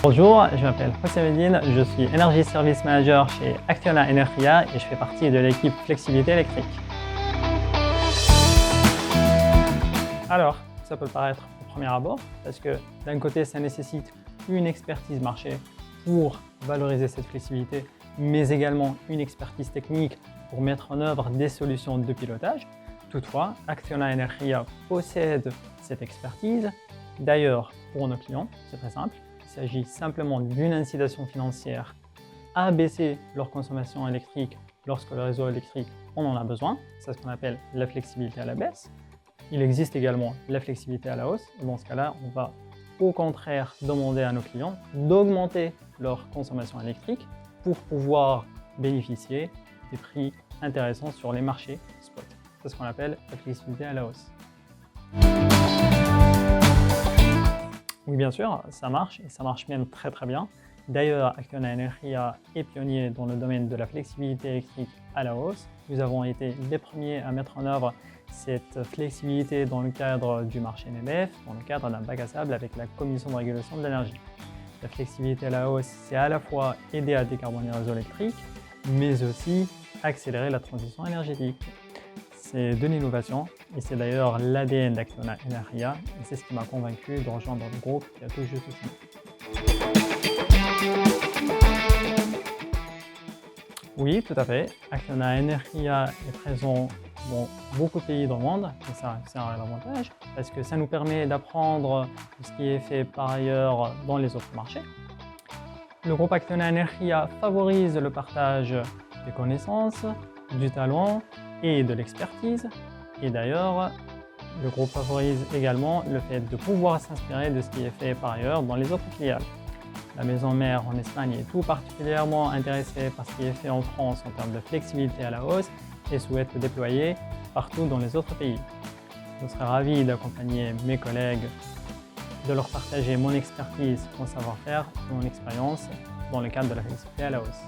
Bonjour, je m'appelle José Medine, je suis Energy Service Manager chez Acciona Energía et je fais partie de l'équipe Flexibilité électrique. Alors, ça peut paraître au premier abord parce que d'un côté, ça nécessite une expertise marché pour valoriser cette flexibilité, mais également une expertise technique pour mettre en œuvre des solutions de pilotage. Toutefois, Acciona Energía possède cette expertise. D'ailleurs, pour nos clients, c'est très simple. Il s'agit simplement d'une incitation financière à baisser leur consommation électrique lorsque le réseau électrique en a besoin. C'est ce qu'on appelle la flexibilité à la baisse. Il existe également la flexibilité à la hausse. Et dans ce cas-là, on va au contraire demander à nos clients d'augmenter leur consommation électrique pour pouvoir bénéficier des prix intéressants sur les marchés spot. C'est ce qu'on appelle la flexibilité à la hausse. Oui, bien sûr, ça marche et ça marche même très très bien. D'ailleurs, Acciona Energía est pionnier dans le domaine de la flexibilité électrique à la hausse. Nous avons été les premiers à mettre en œuvre cette flexibilité dans le cadre du marché NBF, dans le cadre d'un bac à sable avec la Commission de régulation de l'énergie. La flexibilité à la hausse, c'est à la fois aider à décarboner le réseau électrique, mais aussi accélérer la transition énergétique. C'est de l'innovation et c'est d'ailleurs l'ADN d'Acciona Energía et c'est ce qui m'a convaincu de rejoindre le groupe qui a tout juste signé. Oui, tout à fait. Acciona Energía est présent dans beaucoup de pays dans le monde et ça, c'est un avantage parce que ça nous permet d'apprendre ce qui est fait par ailleurs dans les autres marchés. Le groupe Acciona Energía favorise le partage des connaissances, du talent et de l'expertise. Et d'ailleurs, le groupe favorise également le fait de pouvoir s'inspirer de ce qui est fait par ailleurs dans les autres filiales. La maison mère en Espagne est tout particulièrement intéressée par ce qui est fait en France en termes de flexibilité à la hausse et souhaite le déployer partout dans les autres pays. Je serai ravi d'accompagner mes collègues, de leur partager mon expertise, mon savoir-faire et mon expérience dans le cadre de la flexibilité à la hausse.